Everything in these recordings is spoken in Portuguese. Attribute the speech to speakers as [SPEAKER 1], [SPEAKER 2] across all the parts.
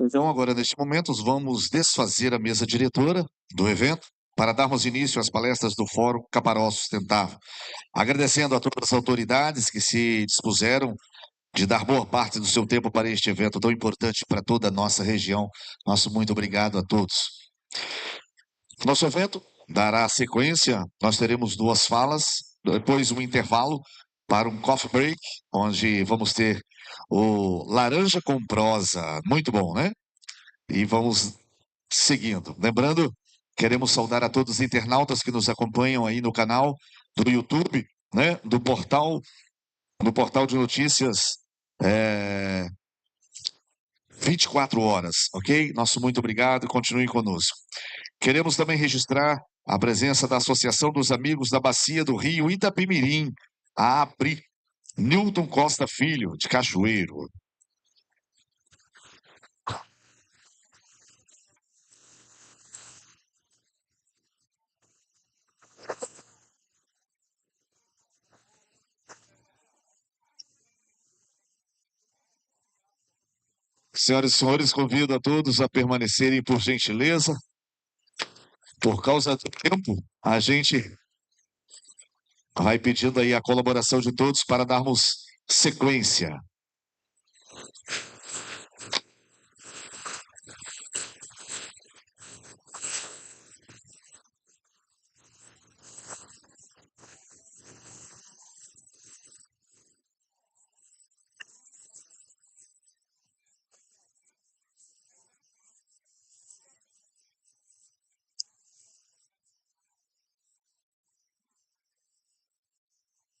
[SPEAKER 1] Então, agora, neste momento, vamos desfazer a mesa diretora do evento para darmos início às palestras do Fórum Caparó Sustentável. Agradecendo a todas as autoridades que se dispuseram de dar boa parte do seu tempo para este evento tão importante para toda a nossa região. Nosso muito obrigado a todos. Nosso evento dará sequência, nós teremos 2 falas, depois um intervalo para um coffee break, onde vamos ter o Laranja com Prosa, muito bom, né? E vamos seguindo. Lembrando, queremos saudar a todos os internautas que nos acompanham aí no canal do YouTube, né? Do portal de notícias 24 horas, ok? Nosso muito obrigado e continuem conosco. Queremos também registrar a presença da Associação dos Amigos da Bacia do Rio Itapemirim, a APRI, Newton Costa Filho, de Cachoeiro. Senhoras e senhores, convido a todos a permanecerem por gentileza. Por causa do tempo, a gente vai pedindo aí a colaboração de todos para darmos sequência.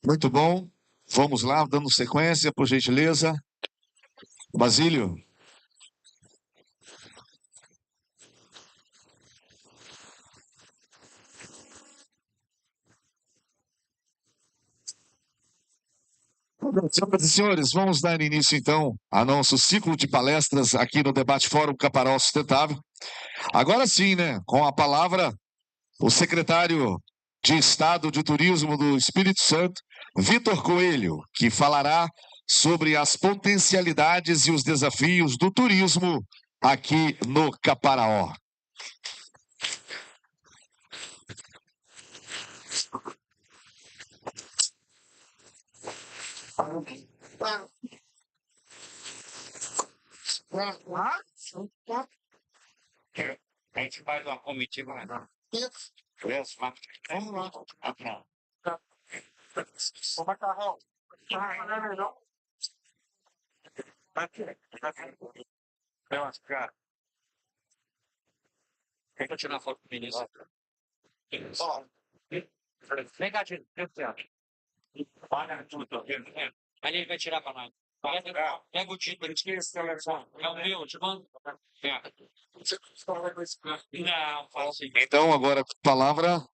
[SPEAKER 1] Muito bom. Vamos lá, dando sequência, por gentileza. Basílio. Senhoras e senhores, vamos dar início então ao nosso ciclo de palestras aqui no Debate Fórum Caparó Sustentável. Agora sim, né, com a palavra, o secretário de Estado de Turismo do Espírito Santo, Vitor Coelho, que falará sobre as potencialidades e os desafios do turismo aqui no Caparaó.
[SPEAKER 2] A gente faz uma comitiva, né? Isso. O macarrão. Eu acho, cara. Quer tirar foto com o ministro? Vem cá, tio. Olha tudo. Aí ele vai tirar pra nós. Pega o título. É o meu, te mando. Não, fala assim.
[SPEAKER 1] Então, agora com a palavra,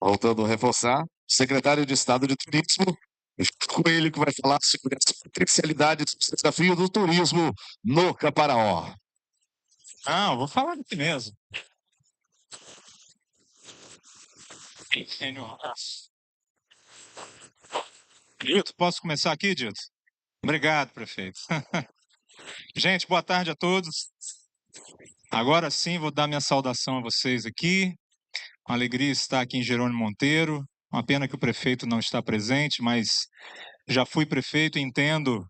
[SPEAKER 1] voltando a reforçar, secretário de Estado de Turismo, Coelho, que vai falar sobre as potencialidades e desafios do turismo no Caparaó.
[SPEAKER 3] Não, vou falar aqui mesmo. Dito, posso começar aqui, Dito? Obrigado, prefeito. Gente, boa tarde a todos. Agora sim, vou dar minha saudação a vocês aqui. Uma alegria estar aqui em Jerônimo Monteiro. Uma pena que o prefeito não está presente, mas já fui prefeito e entendo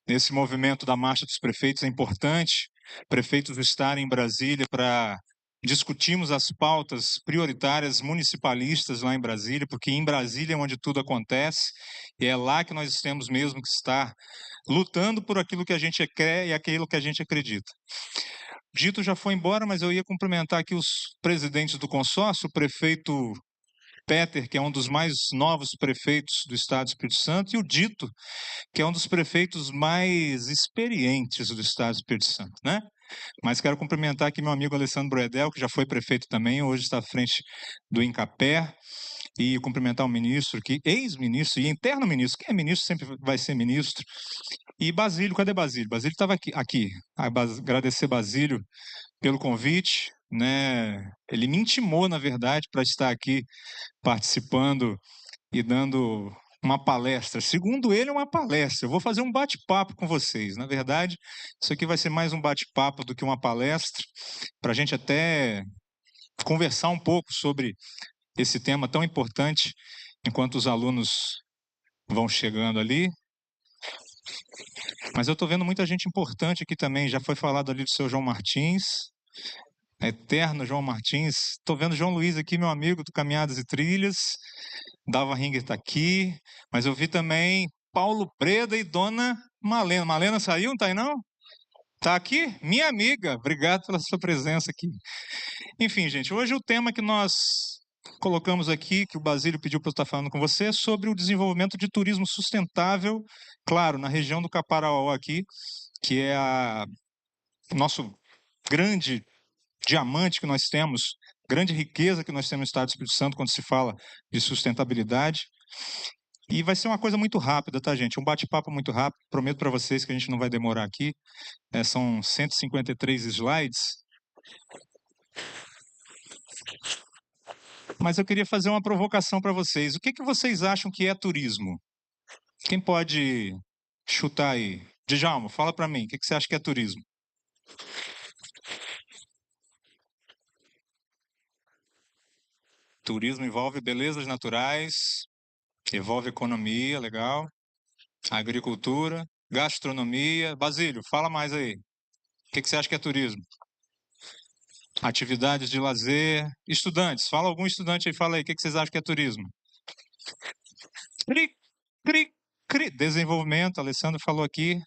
[SPEAKER 3] nesse movimento da Marcha dos Prefeitos é importante prefeitos estarem em Brasília para discutirmos as pautas prioritárias municipalistas lá em Brasília, porque em Brasília é onde tudo acontece e é lá que nós temos mesmo que estar lutando por aquilo que a gente quer e aquilo que a gente acredita. Dito já foi embora, mas eu ia cumprimentar aqui os presidentes do consórcio, o prefeito Peter, que é um dos mais novos prefeitos do estado do Espírito Santo, e o Dito, que é um dos prefeitos mais experientes do estado do Espírito Santo, né? Mas quero cumprimentar aqui meu amigo Alessandro Broedel, que já foi prefeito também, hoje está à frente do Incapé, e cumprimentar o ministro aqui, ex-ministro e interno ministro, quem é ministro sempre vai ser ministro. E Basílio, cadê Basílio? Basílio estava aqui. Agradecer Basílio pelo convite, né? Ele me intimou, na verdade, para estar aqui participando e dando uma palestra. Segundo ele, é uma palestra. Eu vou fazer um bate-papo com vocês. Na verdade, isso aqui vai ser mais um bate-papo do que uma palestra, para a gente até conversar um pouco sobre esse tema tão importante, enquanto os alunos vão chegando ali. Mas eu estou vendo muita gente importante aqui também. Já foi falado ali do seu João Martins, eterno João Martins. Estou vendo João Luiz aqui, meu amigo do Caminhadas e Trilhas. Dava Ringer está aqui. Mas eu vi também Paulo Preda e Dona Malena. Malena saiu, não está aí não? Está aqui? Minha amiga. Obrigado pela sua presença aqui. Enfim, gente, hoje o tema que nós colocamos aqui, que o Basílio pediu para eu estar falando com você, é sobre o desenvolvimento de turismo sustentável, claro, na região do Caparaó aqui, que é o nosso grande diamante que nós temos, grande riqueza que nós temos no estado do Espírito Santo quando se fala de sustentabilidade. E vai ser uma coisa muito rápida, tá, gente? Um bate-papo muito rápido. Prometo para vocês que a gente não vai demorar aqui. São 153 slides. Mas eu queria fazer uma provocação para vocês. O que vocês acham que é turismo? Quem pode chutar aí? Djalma, fala para mim. O que você acha que é turismo? Turismo envolve belezas naturais, envolve economia, legal, agricultura, gastronomia. Basílio, fala mais aí. O que você acha que é turismo? Atividades de lazer. Estudantes, fala algum estudante aí, fala aí. O que vocês acham que é turismo? Cri, cri, cri. Desenvolvimento, a Alessandra falou aqui.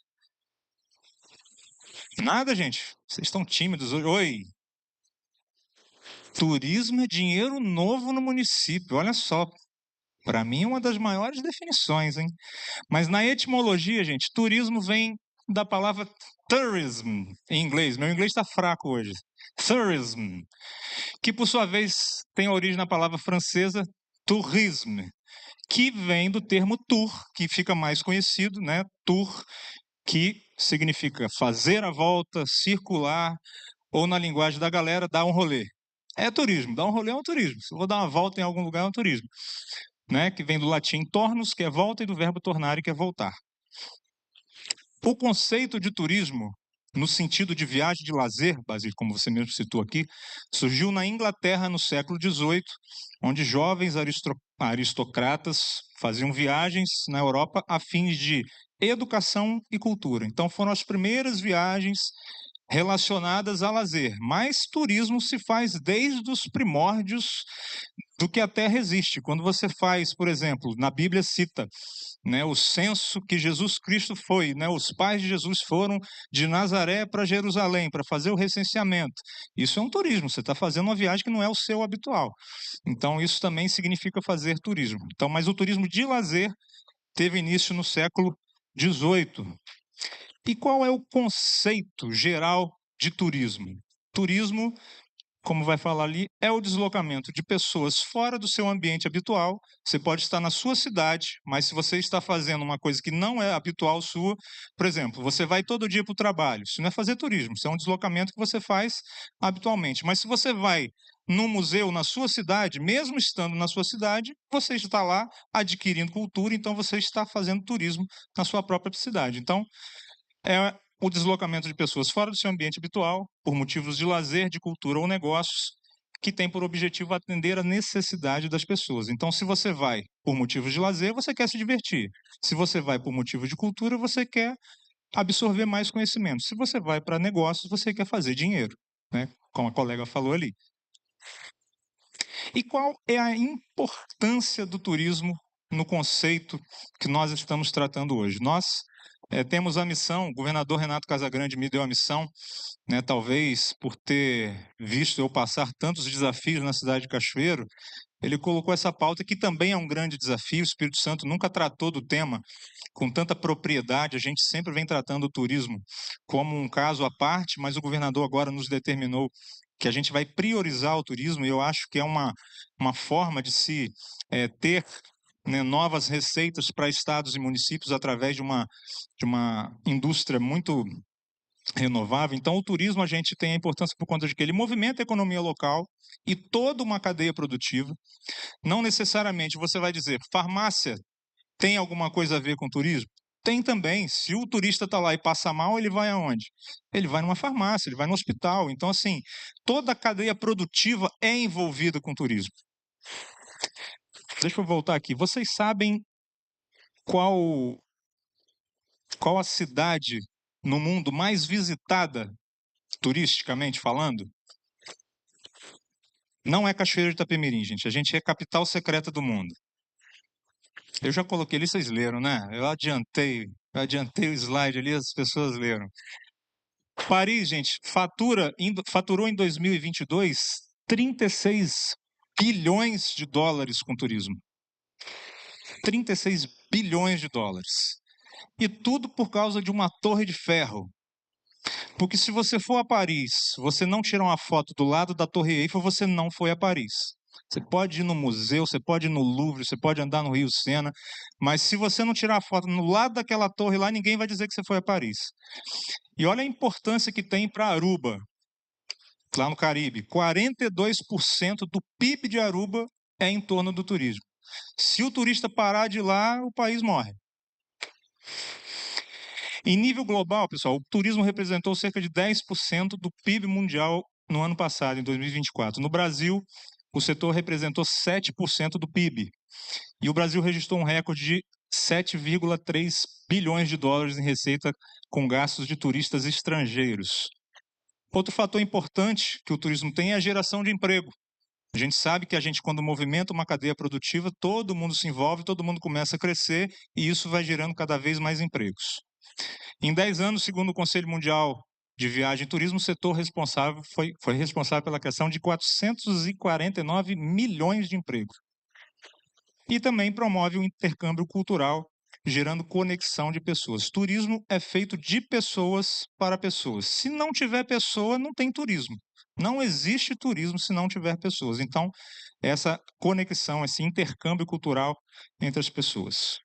[SPEAKER 3] Nada, gente. Vocês estão tímidos hoje. Oi. Turismo é dinheiro novo no município. Olha só. Para mim, é uma das maiores definições, hein? Mas na etimologia, gente, turismo vem da palavra tourism, em inglês. Meu inglês está fraco hoje. Tourism, que por sua vez tem origem na palavra francesa tourisme, que vem do termo tour, que fica mais conhecido, né? Tour, que significa fazer a volta, circular, ou na linguagem da galera, dar um rolê. É turismo, dar um rolê é um turismo. Se eu vou dar uma volta em algum lugar, é um turismo. Né, que vem do latim tornus, que é volta, e do verbo tornare, que é voltar. O conceito de turismo, no sentido de viagem de lazer, Basílio, como você mesmo citou aqui, surgiu na Inglaterra no século XVIII, onde jovens aristocratas faziam viagens na Europa a fins de educação e cultura. Então foram as primeiras viagens relacionadas a lazer, mas turismo se faz desde os primórdios do que a Terra existe. Quando você faz, por exemplo, na Bíblia cita, né, o censo que Jesus Cristo foi, né, os pais de Jesus foram de Nazaré para Jerusalém para fazer o recenseamento. Isso é um turismo, você está fazendo uma viagem que não é o seu habitual. Então isso também significa fazer turismo. Então, mas o turismo de lazer teve início no século XVIII. E qual é o conceito geral de turismo? Turismo, como vai falar ali, é o deslocamento de pessoas fora do seu ambiente habitual. Você pode estar na sua cidade, mas se você está fazendo uma coisa que não é habitual sua, por exemplo, você vai todo dia para o trabalho, isso não é fazer turismo, isso é um deslocamento que você faz habitualmente. Mas se você vai num museu na sua cidade, mesmo estando na sua cidade, você está lá adquirindo cultura, então você está fazendo turismo na sua própria cidade. Então, é o deslocamento de pessoas fora do seu ambiente habitual, por motivos de lazer, de cultura ou negócios, que tem por objetivo atender a necessidade das pessoas. Então, se você vai por motivos de lazer, você quer se divertir. Se você vai por motivos de cultura, você quer absorver mais conhecimento. Se você vai para negócios, você quer fazer dinheiro, né? Como a colega falou ali. E qual é a importância do turismo no conceito que nós estamos tratando hoje? Nós temos a missão, o governador Renato Casagrande me deu a missão, né, talvez por ter visto eu passar tantos desafios na cidade de Cachoeiro, ele colocou essa pauta que também é um grande desafio. O Espírito Santo nunca tratou do tema com tanta propriedade, a gente sempre vem tratando o turismo como um caso à parte, mas o governador agora nos determinou que a gente vai priorizar o turismo, e eu acho que é uma forma de se ter, né, novas receitas para estados e municípios através de uma indústria muito renovável. Então, o turismo a gente tem a importância por conta de que ele movimenta a economia local e toda uma cadeia produtiva. Não necessariamente você vai dizer farmácia tem alguma coisa a ver com turismo? Tem também. Se o turista está lá e passa mal, ele vai aonde? Ele vai numa farmácia, ele vai no hospital. Então, assim, toda a cadeia produtiva é envolvida com turismo. Deixa eu voltar aqui. Vocês sabem qual a cidade no mundo mais visitada, turisticamente falando? Não é Cachoeiro de Itapemirim, gente. A gente é capital secreta do mundo. Eu já coloquei ali, vocês leram, né? Eu adiantei o slide ali, as pessoas leram. Paris, gente, faturou em 2022 36 bilhões de dólares com turismo. 36 bilhões de dólares. E tudo por causa de uma torre de ferro. Porque se você for a Paris, você não tirar uma foto do lado da Torre Eiffel, você não foi a Paris. Você pode ir no museu, você pode ir no Louvre, você pode andar no Rio Sena, mas se você não tirar a foto no lado daquela torre lá, ninguém vai dizer que você foi a Paris. E olha a importância que tem para Aruba, lá no Caribe. 42% do PIB de Aruba é em torno do turismo. Se o turista parar de ir lá, o país morre. Em nível global, pessoal, o turismo representou cerca de 10% do PIB mundial no ano passado, em 2024. No Brasil, o setor representou 7% do PIB. E o Brasil registrou um recorde de 7,3 bilhões de dólares em receita com gastos de turistas estrangeiros. Outro fator importante que o turismo tem é a geração de emprego. A gente sabe que a gente, quando movimenta uma cadeia produtiva, todo mundo se envolve, todo mundo começa a crescer e isso vai gerando cada vez mais empregos. Em 10 anos, segundo o Conselho Mundial de Viagem e Turismo, o setor responsável foi responsável pela criação de 449 milhões de empregos. E também promove o intercâmbio cultural, gerando conexão de pessoas. Turismo é feito de pessoas para pessoas. Se não tiver pessoa, não tem turismo. Não existe turismo se não tiver pessoas. Então, essa conexão, esse intercâmbio cultural entre as pessoas.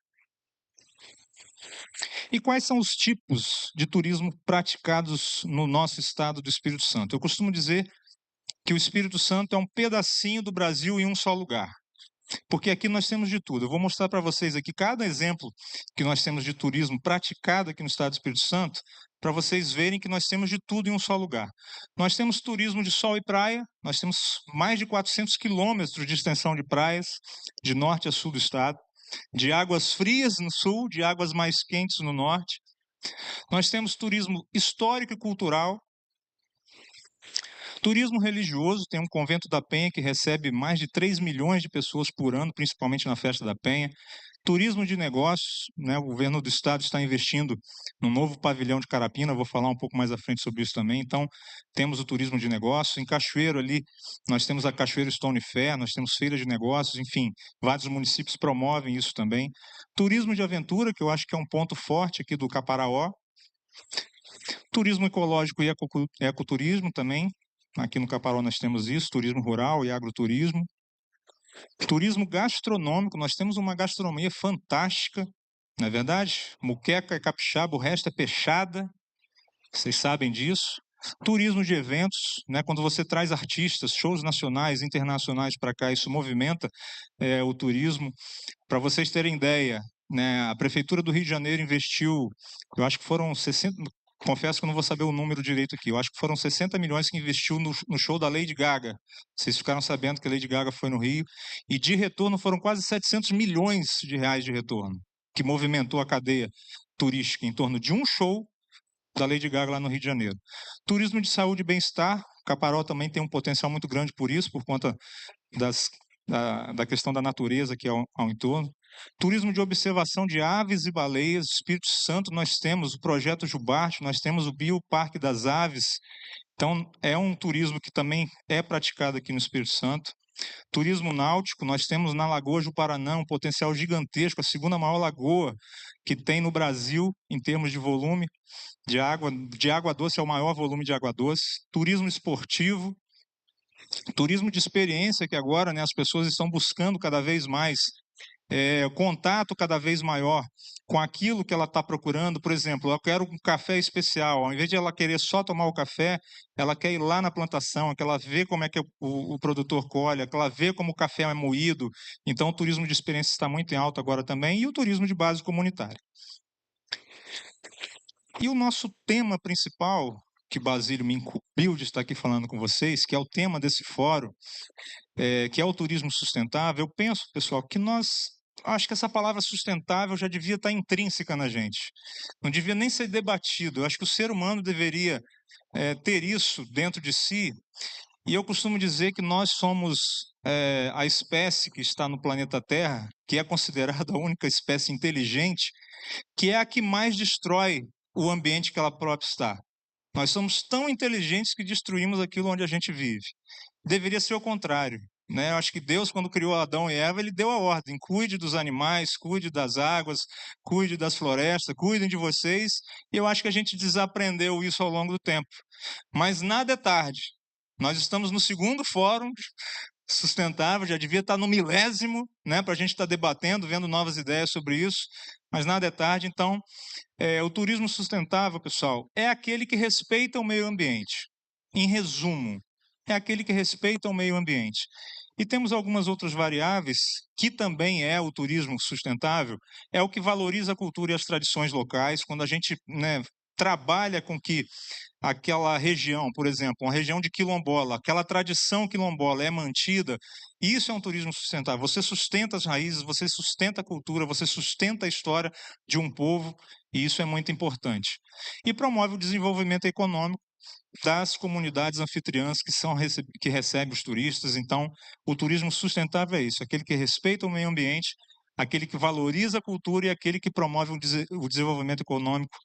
[SPEAKER 3] E quais são os tipos de turismo praticados no nosso estado do Espírito Santo? Eu costumo dizer que o Espírito Santo é um pedacinho do Brasil em um só lugar. Porque aqui nós temos de tudo. Eu vou mostrar para vocês aqui cada exemplo que nós temos de turismo praticado aqui no estado do Espírito Santo, para vocês verem que nós temos de tudo em um só lugar. Nós temos turismo de sol e praia, nós temos mais de 400 quilômetros de extensão de praias, de norte a sul do estado, de águas frias no sul, de águas mais quentes no norte. Nós temos turismo histórico e cultural, turismo religioso, tem um convento da Penha que recebe mais de 3 milhões de pessoas por ano, principalmente na festa da Penha. Turismo de negócios, né? O governo do estado está investindo no novo pavilhão de Carapina, vou falar um pouco mais à frente sobre isso também. Então, temos o turismo de negócios. Em Cachoeiro ali, nós temos a Cachoeiro Stone Fair, nós temos feiras de negócios, enfim, vários municípios promovem isso também. Turismo de aventura, que eu acho que é um ponto forte aqui do Caparaó. Turismo ecológico e ecoturismo também. Aqui no Caparaó nós temos isso, turismo rural e agroturismo. Turismo gastronômico, nós temos uma gastronomia fantástica, não é verdade? Muqueca é capixaba, o resto é peixada, vocês sabem disso. Turismo de eventos, né? Quando você traz artistas, shows nacionais, internacionais para cá, isso movimenta o turismo. Para vocês terem ideia, né? A Prefeitura do Rio de Janeiro investiu, eu acho que foram 60... Confesso que eu não vou saber o número direito aqui. Eu acho que foram 60 milhões que investiu no show da Lady Gaga. Vocês ficaram sabendo que a Lady Gaga foi no Rio. E de retorno foram quase 700 milhões de reais de retorno, que movimentou a cadeia turística em torno de um show da Lady Gaga lá no Rio de Janeiro. Turismo de saúde e bem-estar. Caparaó também tem um potencial muito grande por isso, por conta da questão da natureza aqui ao entorno. Turismo de observação de aves e baleias. Espírito Santo, nós temos o projeto Jubarte, nós temos o Bioparque das Aves. Então, é um turismo que também é praticado aqui no Espírito Santo. Turismo náutico, nós temos na Lagoa Juparanã um potencial gigantesco, a segunda maior lagoa que tem no Brasil em termos de volume de água doce, é o maior volume de água doce. Turismo esportivo, turismo de experiência, que agora, né, as pessoas estão buscando cada vez mais contato cada vez maior com aquilo que ela está procurando. Por exemplo, eu quero um café especial. Ao invés de ela querer só tomar o café, ela quer ir lá na plantação, que ela vê como é que o produtor colhe, que ela vê como o café é moído. Então, o turismo de experiência está muito em alta agora também, e o turismo de base comunitária. E o nosso tema principal, que Basílio me incumbiu de estar aqui falando com vocês, que é o tema desse fórum, que é o turismo sustentável, eu penso, pessoal, que acho que essa palavra sustentável já devia estar intrínseca na gente. Não devia nem ser debatido. Eu acho que o ser humano deveria ter isso dentro de si. E eu costumo dizer que nós somos a espécie que está no planeta Terra, que é considerada a única espécie inteligente, que é a que mais destrói o ambiente que ela própria está. Nós somos tão inteligentes que destruímos aquilo onde a gente vive. Deveria ser o contrário. Eu acho que Deus, quando criou Adão e Eva, ele deu a ordem: cuide dos animais, cuide das águas, cuide das florestas, cuidem de vocês. E eu acho que a gente desaprendeu isso ao longo do tempo. Mas nada é tarde. Nós estamos no segundo fórum sustentável, já devia estar no 1000º, para a gente estar debatendo, vendo novas ideias sobre isso, mas nada é tarde. Então, o turismo sustentável, pessoal, é aquele que respeita o meio ambiente. Em resumo, é aquele que respeita o meio ambiente. E temos algumas outras variáveis que também é o turismo sustentável, é o que valoriza a cultura e as tradições locais. Quando a gente trabalha com que aquela região, por exemplo, uma região de quilombola, aquela tradição quilombola é mantida, isso é um turismo sustentável. Você sustenta as raízes, você sustenta a cultura, você sustenta a história de um povo, e isso é muito importante. E promove o desenvolvimento econômico das comunidades anfitriãs que recebem os turistas. Então, o turismo sustentável é isso, aquele que respeita o meio ambiente, aquele que valoriza a cultura e aquele que promove o desenvolvimento econômico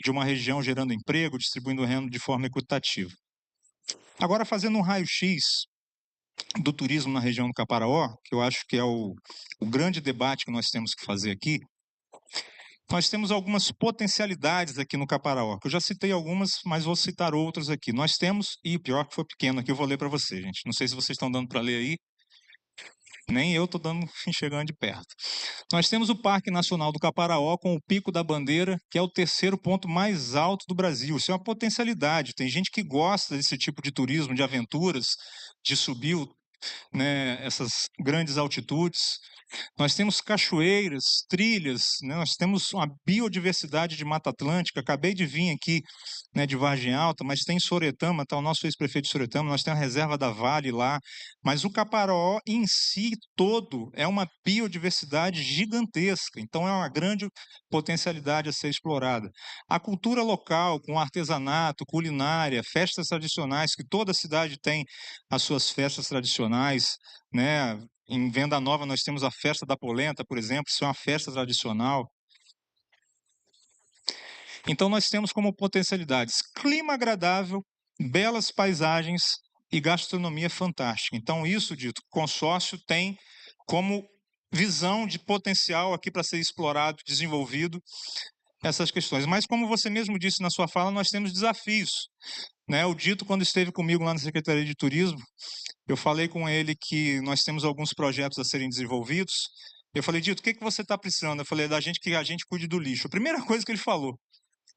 [SPEAKER 3] de uma região, gerando emprego, distribuindo renda de forma equitativa. Agora, fazendo um raio-x do turismo na região do Caparaó, que eu acho que é o grande debate que nós temos que fazer aqui, nós temos algumas potencialidades aqui no Caparaó, que eu já citei algumas, mas vou citar outras aqui. Nós temos, e o pior que foi pequeno aqui, eu vou ler para vocês, gente. Não sei se vocês estão dando para ler aí, nem eu estou enxergando de perto. Nós temos o Parque Nacional do Caparaó com o Pico da Bandeira, que é o 3º ponto mais alto do Brasil. Isso é uma potencialidade. Tem gente que gosta desse tipo de turismo, de aventuras, de subir essas grandes altitudes. Nós temos cachoeiras, trilhas, nós temos uma biodiversidade de Mata Atlântica. Acabei de vir aqui de Vargem Alta, mas tem Soretama, está o nosso ex-prefeito de Soretama, nós temos a reserva da Vale lá, mas o Caparaó em si todo é uma biodiversidade gigantesca, então é uma grande potencialidade a ser explorada. A cultura local, com artesanato, culinária, festas tradicionais, que toda cidade tem as suas festas tradicionais, Em Venda Nova nós temos a festa da polenta, por exemplo, isso é uma festa tradicional. Então nós temos como potencialidades clima agradável, belas paisagens e gastronomia fantástica. Então isso, dito, o consórcio tem como visão de potencial aqui para ser explorado, desenvolvido essas questões. Mas como você mesmo disse na sua fala, nós temos desafios. O Dito, quando esteve comigo lá na Secretaria de Turismo, eu falei com ele que nós temos alguns projetos a serem desenvolvidos. Eu falei: Dito, o que você está precisando? Eu falei: que a gente cuide do lixo. A primeira coisa que ele falou,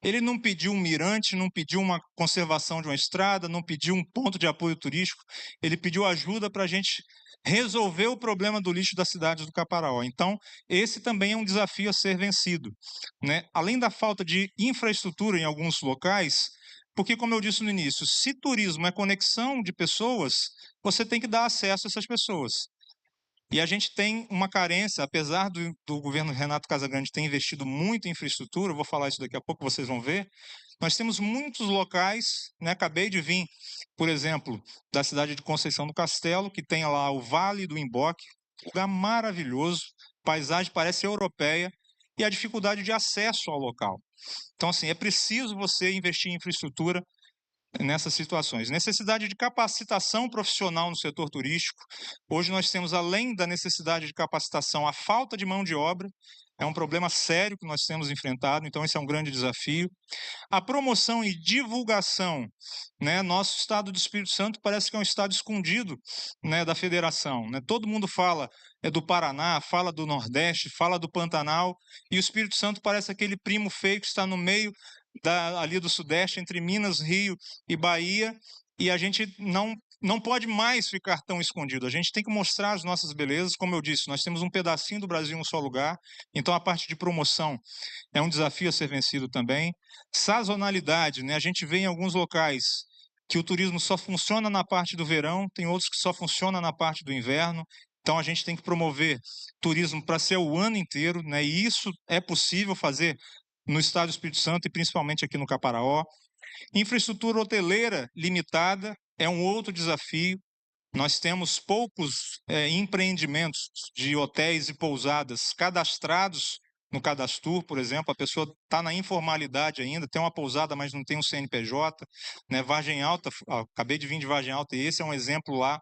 [SPEAKER 3] ele não pediu um mirante, não pediu uma conservação de uma estrada, não pediu um ponto de apoio turístico, ele pediu ajuda para a gente resolver o problema do lixo da cidade do Caparaó. Então, esse também é um desafio a ser vencido. Além da falta de infraestrutura em alguns locais, porque, como eu disse no início, se turismo é conexão de pessoas, você tem que dar acesso a essas pessoas. E a gente tem uma carência, apesar do governo Renato Casagrande ter investido muito em infraestrutura, eu vou falar isso daqui a pouco, vocês vão ver, nós temos muitos locais, acabei de vir, por exemplo, da cidade de Conceição do Castelo, que tem lá o Vale do Imboque, lugar maravilhoso, paisagem parece europeia, e a dificuldade de acesso ao local. Então, assim, é preciso você investir em infraestrutura nessas situações. Necessidade de capacitação profissional no setor turístico. Hoje nós temos, além da necessidade de capacitação, a falta de mão de obra. É um problema sério que nós temos enfrentado, então esse é um grande desafio. A promoção e divulgação, né? Nosso estado do Espírito Santo parece que é um estado escondido, né, da federação, né? Todo mundo fala do Paraná, fala do Nordeste, fala do Pantanal, e o Espírito Santo parece aquele primo feio que está no meio ali do Sudeste, entre Minas, Rio e Bahia, e a gente não pode mais ficar tão escondido. A gente tem que mostrar as nossas belezas. Como eu disse, nós temos um pedacinho do Brasil em um só lugar, então a parte de promoção é um desafio a ser vencido também. Sazonalidade, né? A gente vê em alguns locais que o turismo só funciona na parte do verão, tem outros que só funciona na parte do inverno. Então a gente tem que promover turismo para ser o ano inteiro, né? E isso é possível fazer no estado do Espírito Santo e principalmente aqui no Caparaó. Infraestrutura hoteleira limitada é um outro desafio. Nós temos poucos empreendimentos de hotéis e pousadas cadastrados no Cadastur, por exemplo. A pessoa está na informalidade ainda, tem uma pousada, mas não tem um CNPJ. Né? Vargem Alta, acabei de vir de Vargem Alta, e esse é um exemplo lá,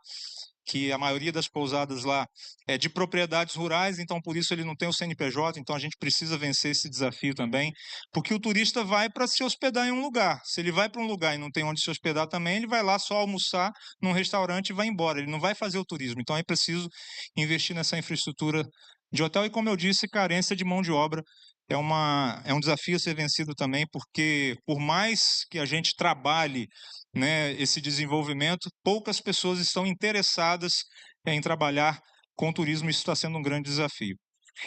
[SPEAKER 3] que a maioria das pousadas lá é de propriedades rurais, então por isso ele não tem o CNPJ, então a gente precisa vencer esse desafio também, porque o turista vai para se hospedar em um lugar. Se ele vai para um lugar e não tem onde se hospedar também, ele vai lá só almoçar num restaurante e vai embora, ele não vai fazer o turismo. Então é preciso investir nessa infraestrutura de hotel e, como eu disse, carência de mão de obra é um desafio a ser vencido também, porque por mais que a gente trabalhe, né, esse desenvolvimento, poucas pessoas estão interessadas em trabalhar com turismo, isso está sendo um grande desafio.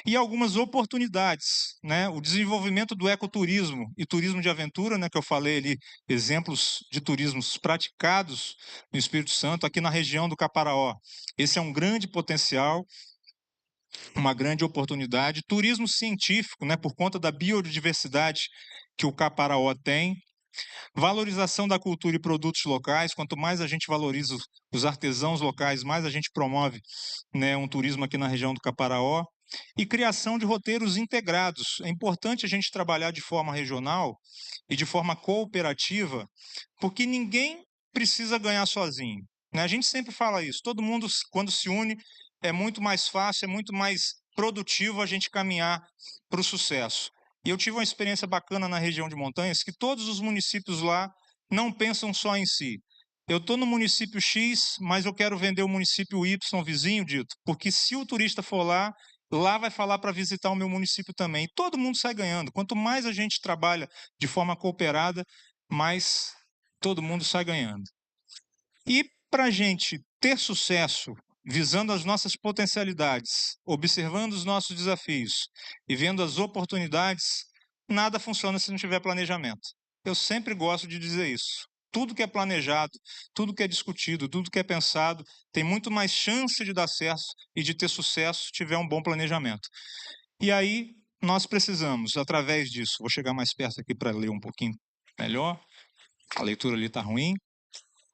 [SPEAKER 3] E algumas oportunidades, né, o desenvolvimento do ecoturismo e turismo de aventura, né, que eu falei ali, exemplos de turismos praticados no Espírito Santo, aqui na região do Caparaó. Esse é um grande potencial, uma grande oportunidade. Turismo científico, né, por conta da biodiversidade que o Caparaó tem. Valorização da cultura e produtos locais. Quanto mais a gente valoriza os artesãos locais, mais a gente promove, né, um turismo aqui na região do Caparaó. E criação de roteiros integrados. É importante a gente trabalhar de forma regional e de forma cooperativa, porque ninguém precisa ganhar sozinho. Né? A gente sempre fala isso. Todo mundo, quando se une, é muito mais fácil, é muito mais produtivo a gente caminhar para o sucesso. E eu tive uma experiência bacana na região de Montanhas, que todos os municípios lá não pensam só em si. Eu estou no município X, mas eu quero vender o município Y vizinho, dito, porque se o turista for lá, lá vai falar para visitar o meu município também. E todo mundo sai ganhando. Quanto mais a gente trabalha de forma cooperada, mais todo mundo sai ganhando. E para a gente ter sucesso, visando as nossas potencialidades, observando os nossos desafios e vendo as oportunidades, nada funciona se não tiver planejamento. Eu sempre gosto de dizer isso. Tudo que é planejado, tudo que é discutido, tudo que é pensado, tem muito mais chance de dar certo e de ter sucesso se tiver um bom planejamento. E aí, nós precisamos, através disso, vou chegar mais perto aqui para ler um pouquinho melhor, a leitura ali está ruim.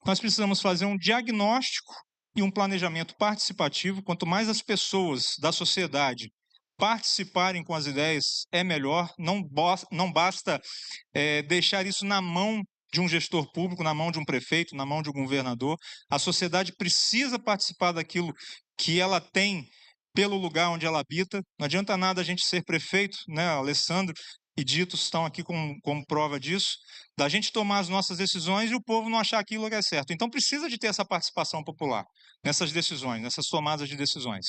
[SPEAKER 3] Nós precisamos fazer um diagnóstico e um planejamento participativo. Quanto mais as pessoas da sociedade participarem com as ideias, é melhor. Não basta deixar isso na mão de um gestor público, na mão de um prefeito, na mão de um governador. A sociedade precisa participar daquilo que ela tem pelo lugar onde ela habita. Não adianta nada a gente ser prefeito, né? Alessandro e Dito estão aqui como prova disso, da gente tomar as nossas decisões e o povo não achar aquilo que é certo. Então precisa de ter essa participação popular nessas decisões, nessas tomadas de decisões.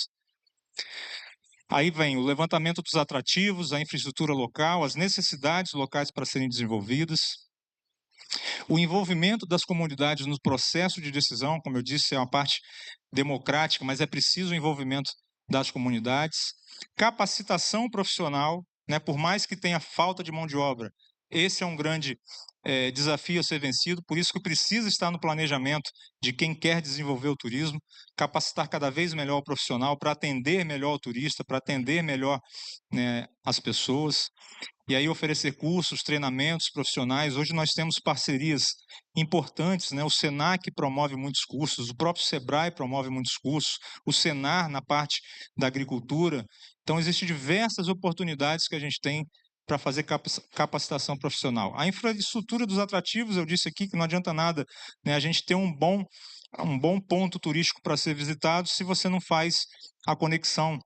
[SPEAKER 3] Aí vem o levantamento dos atrativos, a infraestrutura local, as necessidades locais para serem desenvolvidas, o envolvimento das comunidades no processo de decisão, como eu disse, é uma parte democrática, mas é preciso o envolvimento das comunidades, capacitação profissional, né, por mais que tenha falta de mão de obra, esse é um grande desafio a ser vencido, por isso que precisa estar no planejamento de quem quer desenvolver o turismo, capacitar cada vez melhor o profissional para atender melhor o turista, para atender melhor, né, as pessoas, e aí oferecer cursos, treinamentos profissionais. Hoje nós temos parcerias importantes, né? O Senac promove muitos cursos, o próprio Sebrae promove muitos cursos, o Senar na parte da agricultura. Então existem diversas oportunidades que a gente tem para fazer capacitação profissional. A infraestrutura dos atrativos, eu disse aqui que não adianta nada, né, a gente ter um bom um bom ponto turístico para ser visitado se você não faz a conexão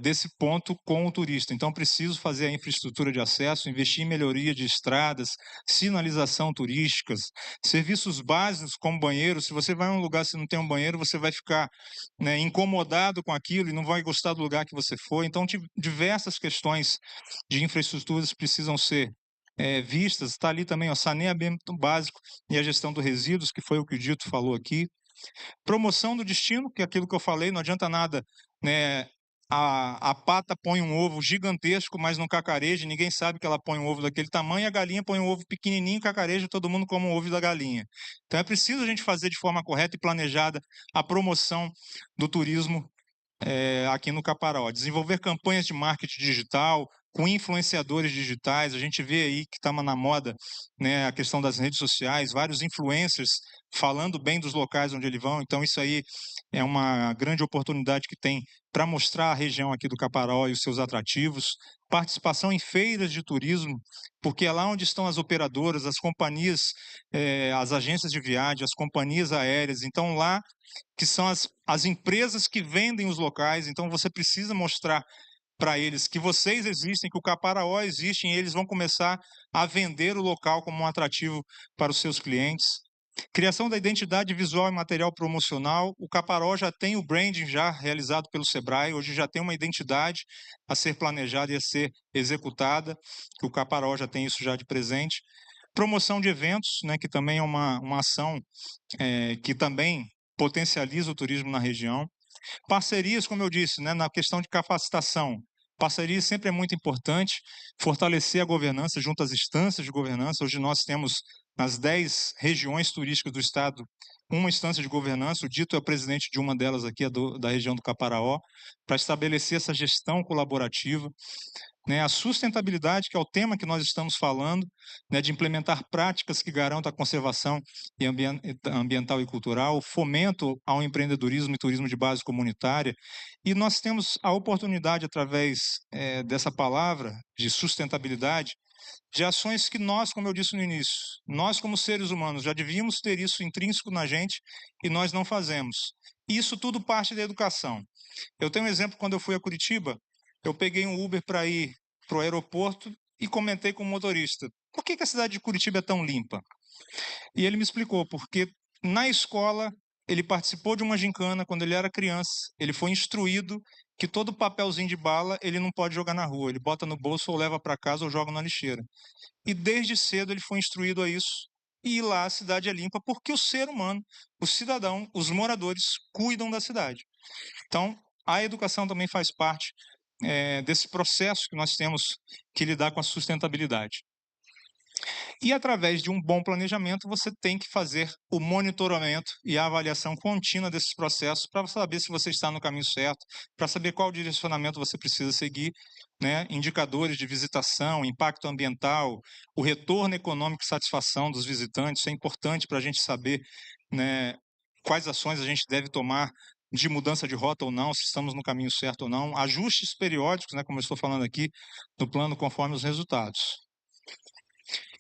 [SPEAKER 3] desse ponto com o turista. Então, preciso fazer a infraestrutura de acesso, investir em melhoria de estradas, sinalização turísticas, serviços básicos como banheiro. Se você vai a um lugar e não tem um banheiro, você vai ficar, né, incomodado com aquilo e não vai gostar do lugar que você foi. Então, diversas questões de infraestruturas precisam ser vistas. Está ali também o saneamento básico e a gestão dos resíduos, que foi o que o Dito falou aqui. Promoção do destino, que é aquilo que eu falei, não adianta nada, né? A pata põe um ovo gigantesco, mas não cacareja, ninguém sabe que ela põe um ovo daquele tamanho, a galinha põe um ovo pequenininho, cacareja, todo mundo come o ovo da galinha. Então é preciso a gente fazer de forma correta e planejada a promoção do turismo aqui no Caparaó. Desenvolver campanhas de marketing digital, com influenciadores digitais. A gente vê aí que está na moda, né, a questão das redes sociais, vários influencers falando bem dos locais onde eles vão. Então, isso aí é uma grande oportunidade que tem para mostrar a região aqui do Caparaó e os seus atrativos. Participação em feiras de turismo, porque é lá onde estão as operadoras, as companhias, as agências de viagem, as companhias aéreas. Então, lá que são as empresas que vendem os locais. Então, você precisa mostrar para eles que vocês existem, que o Caparaó existe, e eles vão começar a vender o local como um atrativo para os seus clientes. Criação da identidade visual e material promocional. O Caparaó já tem o branding já realizado pelo Sebrae, hoje já tem uma identidade a ser planejada e a ser executada, que o Caparaó já tem isso já de presente. Promoção de eventos, né, que também é uma ação que também potencializa o turismo na região. Parcerias, como eu disse, né, na questão de capacitação. Parceria sempre é muito importante, fortalecer a governança junto às instâncias de governança. Hoje nós temos, nas 10 regiões turísticas do estado, uma instância de governança. O Dito é o presidente de uma delas aqui, da região do Caparaó, para estabelecer essa gestão colaborativa. Né, a sustentabilidade, que é o tema que nós estamos falando, né, de implementar práticas que garantam a conservação ambiental e cultural, fomento ao empreendedorismo e turismo de base comunitária. E nós temos a oportunidade, através dessa palavra de sustentabilidade, de ações que nós, como eu disse no início, nós como seres humanos já devíamos ter isso intrínseco na gente e nós não fazemos. E isso tudo parte da educação. Eu tenho um exemplo, quando eu fui a Curitiba, eu peguei um Uber para ir para o aeroporto e comentei com o motorista: por que a cidade de Curitiba é tão limpa? E ele me explicou, porque na escola ele participou de uma gincana quando ele era criança, ele foi instruído que todo papelzinho de bala ele não pode jogar na rua, ele bota no bolso ou leva para casa ou joga na lixeira. E desde cedo ele foi instruído a isso. E lá a cidade é limpa porque o ser humano, o cidadão, os moradores cuidam da cidade. Então, a educação também faz parte desse processo que nós temos que lidar com a sustentabilidade. E através de um bom planejamento, você tem que fazer o monitoramento e a avaliação contínua desses processos para saber se você está no caminho certo, para saber qual direcionamento você precisa seguir, né? Indicadores de visitação, impacto ambiental, o retorno econômico e satisfação dos visitantes. Isso é importante para a gente saber, né, quais ações a gente deve tomar de mudança de rota ou não, se estamos no caminho certo ou não, ajustes periódicos, né, como eu estou falando aqui, no plano conforme os resultados.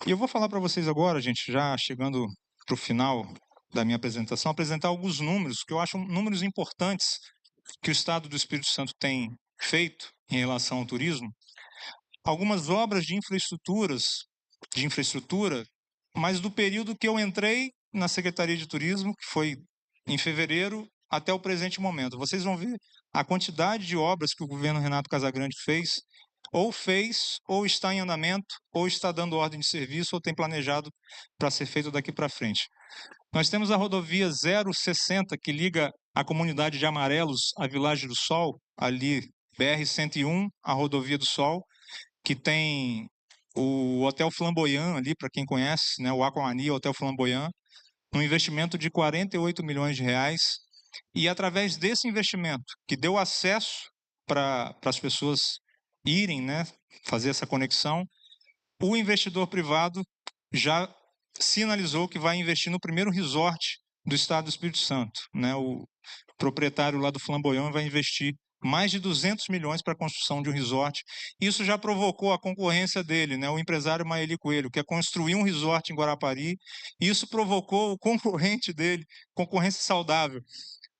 [SPEAKER 3] E eu vou falar para vocês agora, gente, já chegando para o final da minha apresentação, apresentar alguns números, que eu acho números importantes que o Estado do Espírito Santo tem feito em relação ao turismo. Algumas obras de infraestrutura, mas do período que eu entrei na Secretaria de Turismo, que foi em fevereiro, até o presente momento. Vocês vão ver a quantidade de obras que o governo Renato Casagrande fez, ou está em andamento, ou está dando ordem de serviço, ou tem planejado para ser feito daqui para frente. Nós temos a rodovia 060, que liga a comunidade de Amarelos à Vilagem do Sol, ali, BR-101, a rodovia do Sol, que tem o Hotel Flamboyant ali, para quem conhece, né, o Aquamania Hotel Flamboyant, um investimento de 48 milhões de reais, e através desse investimento, que deu acesso para as pessoas irem, né, fazer essa conexão, o investidor privado já sinalizou que vai investir no primeiro resort do estado do Espírito Santo, né? O proprietário lá do Flamboyant vai investir mais de 200 milhões para a construção de um resort. Isso já provocou a concorrência dele, né, o empresário Maeli Coelho, que quer construir um resort em Guarapari. Isso provocou o concorrente dele, concorrência saudável,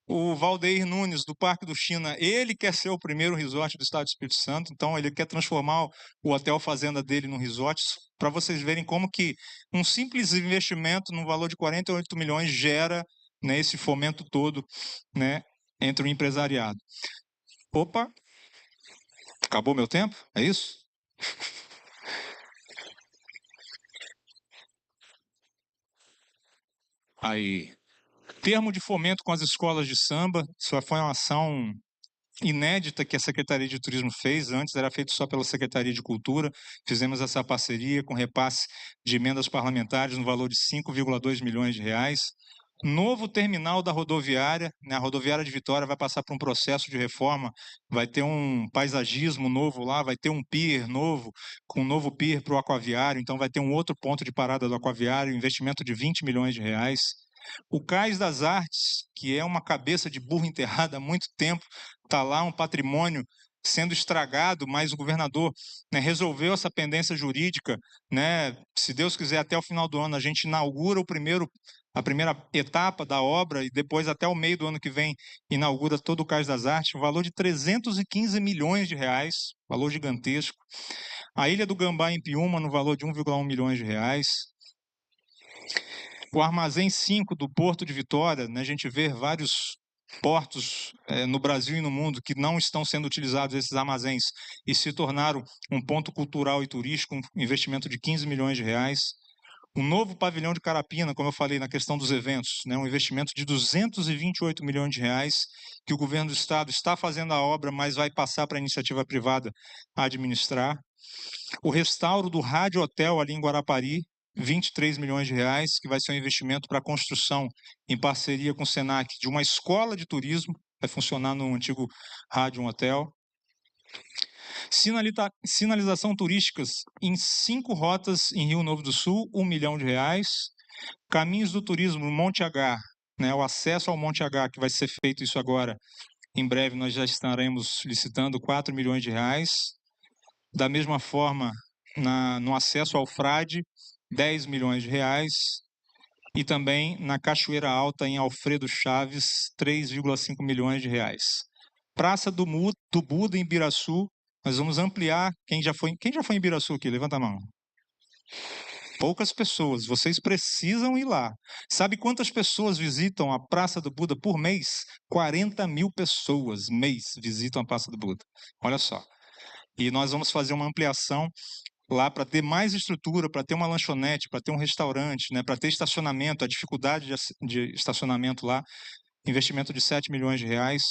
[SPEAKER 3] o Valdeir Nunes, do Parque do China. Ele quer ser o primeiro resort do estado do Espírito Santo, então ele quer transformar o hotel fazenda dele num resort, para vocês verem como que um simples investimento no valor de 48 milhões gera, né, esse fomento todo, né, entre o empresariado. Opa, acabou meu tempo? É isso? Aí, termo de fomento com as escolas de samba, isso foi uma ação inédita que a Secretaria de Turismo fez. Antes era feito só pela Secretaria de Cultura. Fizemos essa parceria com repasse de emendas parlamentares no valor de 5,2 milhões de reais. Novo terminal da rodoviária, né? A rodoviária de Vitória vai passar por um processo de reforma, vai ter um paisagismo novo lá, vai ter um pier novo, com um novo pier para o aquaviário, então vai ter um outro ponto de parada do aquaviário, investimento de 20 milhões de reais. O Cais das Artes, que é uma cabeça de burro enterrada há muito tempo, está lá um patrimônio sendo estragado, mas o governador, né, resolveu essa pendência jurídica, né? Se Deus quiser, até o final do ano a gente inaugura a primeira etapa da obra e depois até o meio do ano que vem inaugura todo o Cais das Artes, um valor de 315 milhões de reais, valor gigantesco. A Ilha do Gambá em Piúma no valor de 1,1 milhões de reais. O Armazém 5 do Porto de Vitória, né, a gente vê vários portos no Brasil e no mundo que não estão sendo utilizados esses armazéns e se tornaram um ponto cultural e turístico, um investimento de 15 milhões de reais. O novo pavilhão de Carapina, como eu falei na questão dos eventos, né, um investimento de 228 milhões de reais, que o governo do estado está fazendo a obra, mas vai passar para a iniciativa privada a administrar. O restauro do Rádio Hotel ali em Guarapari, 23 milhões de reais, que vai ser um investimento para a construção, em parceria com o Senac, de uma escola de turismo, vai funcionar no antigo Rádio Hotel. Sinalização turísticas em 5 rotas em Rio Novo do Sul, 1 milhão de reais. Caminhos do turismo, Monte H, né, o acesso ao Monte H, que vai ser feito isso agora, em breve nós já estaremos licitando 4 milhões de reais. Da mesma forma, no acesso ao Frade, 10 milhões de reais. E também na Cachoeira Alta, em Alfredo Chaves, 3,5 milhões de reais. Praça do Buda, em Ibiraçu, nós vamos ampliar. Quem já foi em Ibiraçu aqui? Levanta a mão. Poucas pessoas, vocês precisam ir lá. Sabe quantas pessoas visitam a Praça do Buda por mês? 40 mil pessoas mês visitam a Praça do Buda. Olha só. E nós vamos fazer uma ampliação lá para ter mais estrutura, para ter uma lanchonete, para ter um restaurante, né, para ter estacionamento, a dificuldade de estacionamento lá, investimento de 7 milhões de reais.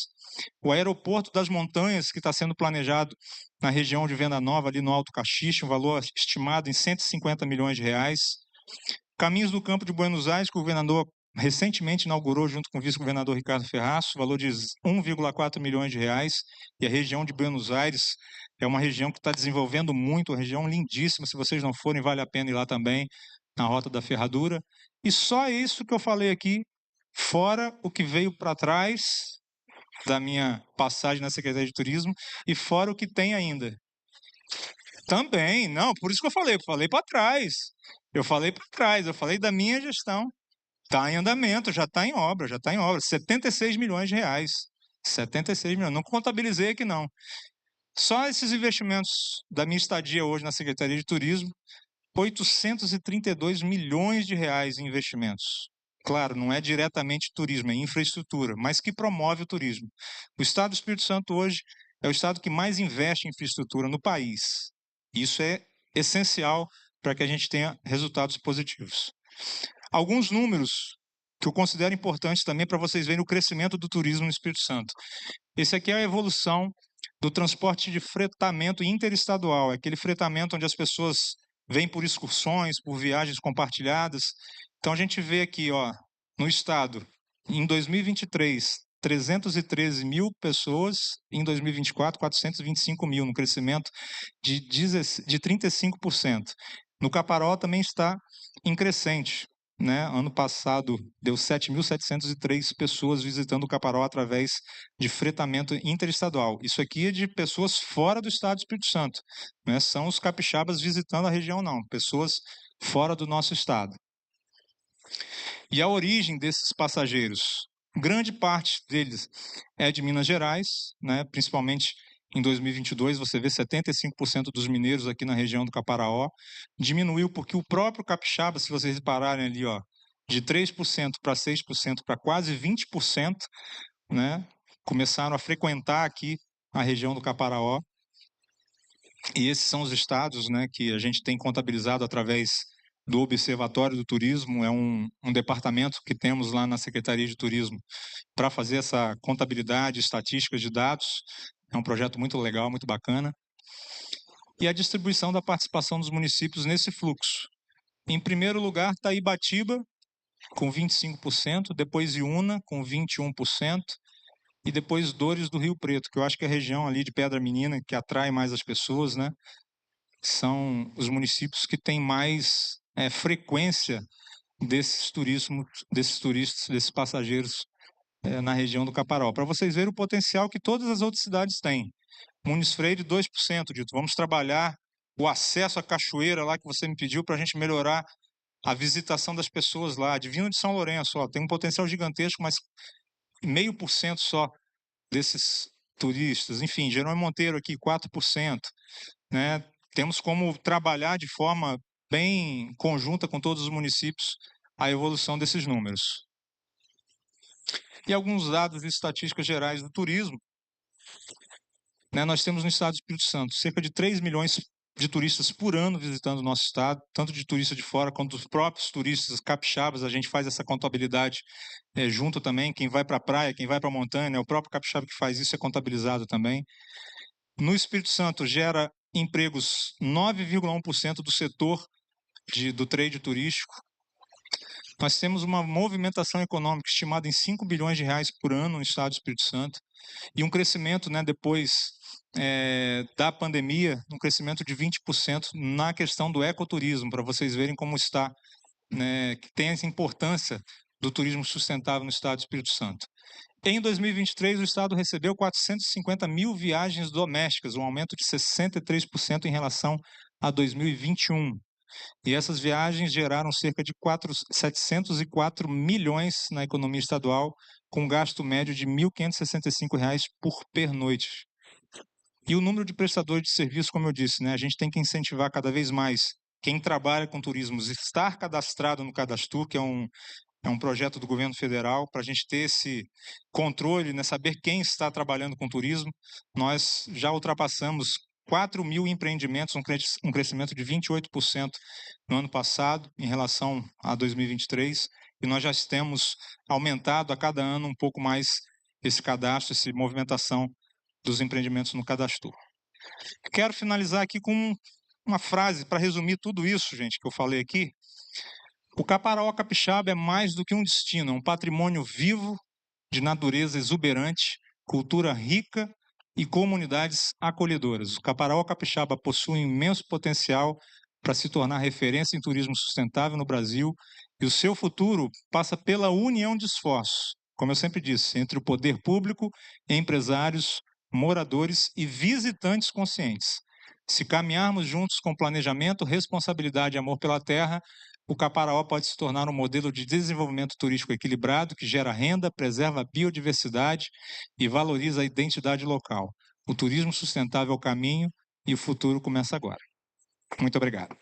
[SPEAKER 3] O aeroporto das Montanhas, que está sendo planejado na região de Venda Nova, ali no Alto Caxixe, um valor estimado em 150 milhões de reais. Caminhos do Campo de Buenos Aires, que o governador recentemente inaugurou junto com o vice-governador Ricardo Ferraço, valor de 1,4 milhões de reais, e a região de Buenos Aires é uma região que está desenvolvendo muito, uma região lindíssima, se vocês não forem, vale a pena ir lá também, na Rota da Ferradura. E só isso que eu falei aqui, fora o que veio para trás da minha passagem na Secretaria de Turismo, e fora o que tem ainda. Também, não, por isso que eu falei para trás. Eu falei da minha gestão. Está em andamento, já está em obra, 76 milhões de reais. 76 milhões, não contabilizei aqui não. Só esses investimentos da minha estadia hoje na Secretaria de Turismo, 832 milhões de reais em investimentos. Claro, não é diretamente turismo, é infraestrutura, mas que promove o turismo. O estado do Espírito Santo hoje é o estado que mais investe em infraestrutura no país. Isso é essencial para que a gente tenha resultados positivos. Alguns números que eu considero importantes também para vocês verem o crescimento do turismo no Espírito Santo. Esse aqui é a evolução do transporte de fretamento interestadual, é aquele fretamento onde as pessoas vêm por excursões, por viagens compartilhadas. Então a gente vê aqui, ó, no estado, em 2023, 313 mil pessoas, em 2024, 425 mil, no crescimento de 35%. No Caparó também está em crescente. né, ano passado deu 7.703 pessoas visitando o Caparaó através de fretamento interestadual. Isso aqui é de pessoas fora do estado do Espírito Santo, né? São os capixabas visitando a região, não, pessoas fora do nosso estado. E a origem desses passageiros, grande parte deles é de Minas Gerais, né? Principalmente em 2022, você vê 75% dos mineiros aqui na região do Caparaó. Diminuiu porque o próprio capixaba, se vocês repararem ali, ó, de 3% para 6% para quase 20%, né? Começaram a frequentar aqui a região do Caparaó. E esses são os estados, né, que a gente tem contabilizado através do Observatório do Turismo. É um departamento que temos lá na Secretaria de Turismo para fazer essa contabilidade, estatística de dados. É um projeto muito legal, muito bacana. E a distribuição da participação dos municípios nesse fluxo. Em primeiro lugar está Ibatiba, com 25%, depois Iuna, com 21%, e depois Dores do Rio Preto, que eu acho que é a região ali de Pedra Menina, que atrai mais as pessoas, né? São os municípios que têm mais frequência desses turistas, desses passageiros na região do Caparaó. Para vocês verem o potencial que todas as outras cidades têm. Muniz Freire, 2%, dito. Vamos trabalhar o acesso à cachoeira lá que você me pediu para a gente melhorar a visitação das pessoas lá. Divino de São Lourenço, ó, tem um potencial gigantesco, mas 0,5% só desses turistas. Enfim, Jerônimo Monteiro aqui, 4%. Né? Temos como trabalhar de forma bem conjunta com todos os municípios a evolução desses números. E alguns dados e estatísticas gerais do turismo. Né, nós temos no estado do Espírito Santo cerca de 3 milhões de turistas por ano visitando o nosso estado, tanto de turistas de fora quanto dos próprios turistas capixabas. A gente faz essa contabilidade junto também. Quem vai para a praia, quem vai para a montanha, é o próprio capixaba que faz isso, é contabilizado também. No Espírito Santo gera empregos 9,1% do setor do trade turístico. Nós temos uma movimentação econômica estimada em 5 bilhões de reais por ano no estado do Espírito Santo e um crescimento, né, depois da pandemia, um crescimento de 20% na questão do ecoturismo, para vocês verem como está, né, que tem essa importância do turismo sustentável no estado do Espírito Santo. Em 2023, o estado recebeu 450 mil viagens domésticas, um aumento de 63% em relação a 2021. E essas viagens geraram cerca de 704 milhões na economia estadual, com um gasto médio de R$ 1.565 por pernoite. E o número de prestadores de serviço, como eu disse, né, a gente tem que incentivar cada vez mais quem trabalha com turismo, estar cadastrado no Cadastur, que é um projeto do governo federal, para a gente ter esse controle, né, saber quem está trabalhando com turismo. Nós já ultrapassamos 4 mil empreendimentos, um crescimento de 28% no ano passado, em relação a 2023, e nós já temos aumentado a cada ano um pouco mais esse cadastro, essa movimentação dos empreendimentos no Cadastur. Quero finalizar aqui com uma frase para resumir tudo isso, gente, que eu falei aqui. O Caparaó capixaba é mais do que um destino, é um patrimônio vivo de natureza exuberante, cultura rica e comunidades acolhedoras. O Caparaó capixaba possui um imenso potencial para se tornar referência em turismo sustentável no Brasil, e o seu futuro passa pela união de esforços, como eu sempre disse, entre o poder público, empresários, moradores e visitantes conscientes. Se caminharmos juntos com planejamento, responsabilidade e amor pela terra, o Caparaó pode se tornar um modelo de desenvolvimento turístico equilibrado que gera renda, preserva a biodiversidade e valoriza a identidade local. O turismo sustentável é o caminho e o futuro começa agora. Muito obrigado.